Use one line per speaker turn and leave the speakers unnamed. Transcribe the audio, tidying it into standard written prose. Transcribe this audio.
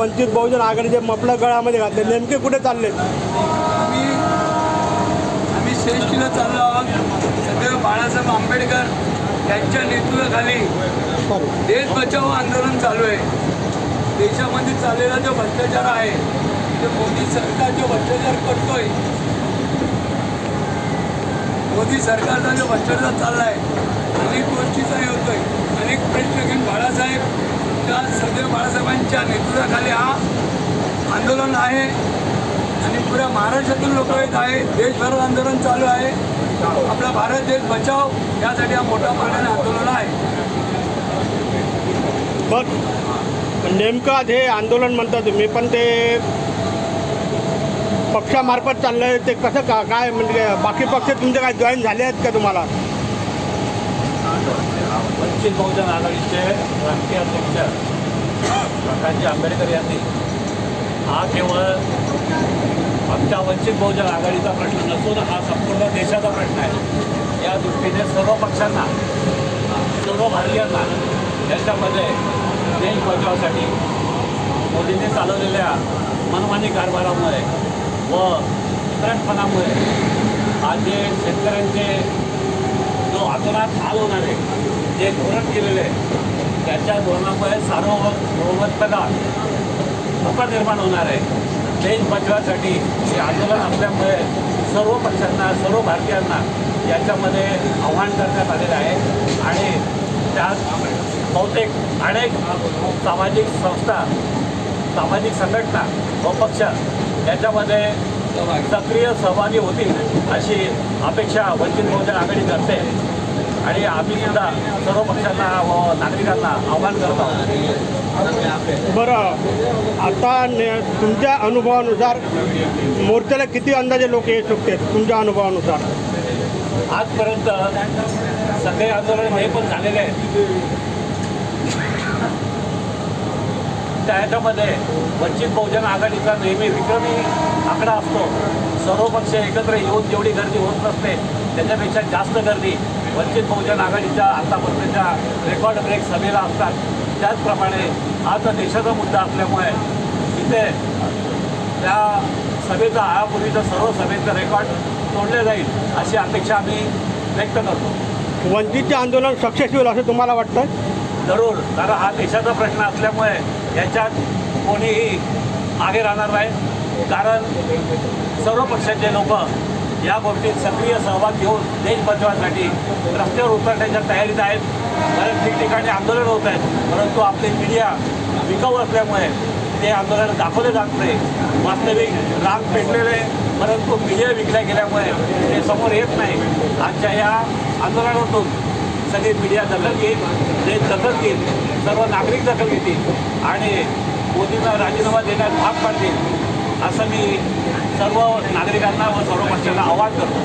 वंचित बहुजन आघाडीचे मफलर गळ्यामध्ये घातले, नेमके कुठे चालले?
आम्ही श्रेष्ठीला चाललो आहोत. सदैव बाळासाहेब आंबेडकर यांच्या नेतृत्वाखाली देश बचाव आंदोलन चालू आहे. देशामध्ये चाललेला जो भ्रष्टाचार आहे, ते मोदी सरकार जो भ्रष्टाचार करतोय, मोदी सरकारचा जो भ्रष्टाचार चालला आहे, अनेक गोष्टीचाही होतोय. अनेक प्रश्न घेऊन त्या सदैव बाळासाहेबांच्या नेतृत्वाखाली हा आंदोलन आहे आणि पुऱ्या महाराष्ट्रातून लोक येत आहे. देशभरात आंदोलन चालू आहे. आपला भारत देश बचाव यासाठी हा मोठा प्रमाणाने आंदोलन आहे.
पण नेमकं हे आंदोलन म्हणता तुम्ही, पण ते पक्षामार्फत चाललं आहे, ते कसं काय म्हणजे बाकी पक्ष तुमचे काय जॉईन झाले आहेत का तुम्हाला?
वंचित बहुजन आघाडीचे राष्ट्रीय अध्यक्ष प्रकाश आंबेडकर यांनी हा केवळ आमच्या वंचित बहुजन आघाडीचा प्रश्न नसून हा संपूर्ण देशाचा प्रश्न आहे. या दृष्टीने सर्व पक्षांना, सर्व भारतीयांना याच्यामध्ये देश बचावासाठी मोदींनी चालवलेल्या मनमानी कारभारामुळे व वितरणपणामुळे आज जे शेतकऱ्यांचे जो आतोनात हाल होणार आहे, जे धोरण केलेलं आहे, त्याच्या धोरणामुळे सार्वभौमत्वाला धोका निर्माण होणार आहे. देश बचावासाठी हे आंदोलन असल्यामुळे सर्व पक्षांना, सर्व भारतीयांना याच्यामध्ये आव्हान करण्यात आलेलं आहे आणि त्यात बहुतेक अनेक सामाजिक संस्था, सामाजिक संघटना व पक्ष याच्यामध्ये सक्रिय सहभागी होतील अशी अपेक्षा वंचित बहुजन आघाडी करते आणि आम्ही सुद्धा सर्व पक्षांना व नागरिकांना आव्हान करत आहोत.
बरं, आता तुमच्या अनुभवानुसार मोर्चाला किती अंदाजे लोक येऊ शकतात तुमच्या अनुभवानुसार?
आजपर्यंत सगळे आंदोलन हे पण झालेले आहेत. त्याच्यामध्ये वंचित बहुजन आघाडीचा नेहमी विक्रमी आकडा असतो. सर्व पक्ष एकत्र येऊन जेवढी गर्दी होत नसते त्याच्यापेक्षा जास्त गर्दी वंचित बहुजन आघाडीच्या आतापर्यंतच्या रेकॉर्ड ब्रेक सभेला असतात. त्याचप्रमाणे आज देशाचा मुद्दा असल्यामुळे इथे त्या सभेचा यापूर्वीचं सर्व सभेचं रेकॉर्ड तोडले जाईल अशी अपेक्षा आम्ही व्यक्त करतो.
वंचितचे आंदोलन सक्सेस होईल असं तुम्हाला वाटतं?
जरूर, कारण हा देशाचा प्रश्न असल्यामुळे याच्यात कोणीही मागे राहणार नाही. कारण सर्व पक्षाचे लोक या गोष्टीत सक्रिय सहभाग घेऊन देश बचावासाठी रस्त्यावर उतरण्याच्या तयारीत आहेत. बऱ्याच ठिकठिकाणी आंदोलन होत आहेत, परंतु आपले मीडिया विकाऊ असल्यामुळे ते आंदोलन दाखवले जात नाही. वास्तविक राग पेटलेले, परंतु मीडिया विकल्या गेल्यामुळे ते समोर येत नाही. आजच्या या आंदोलनातून सगळी मीडिया दखल घेईल, देश दखल घेईल, सर्व नागरिक दखल घेतील आणि मोदींना राजीनामा देण्यास भाग पाडतील असं मी सर्व नागरिकांना व सर्व पक्षांना आवाहन करतो.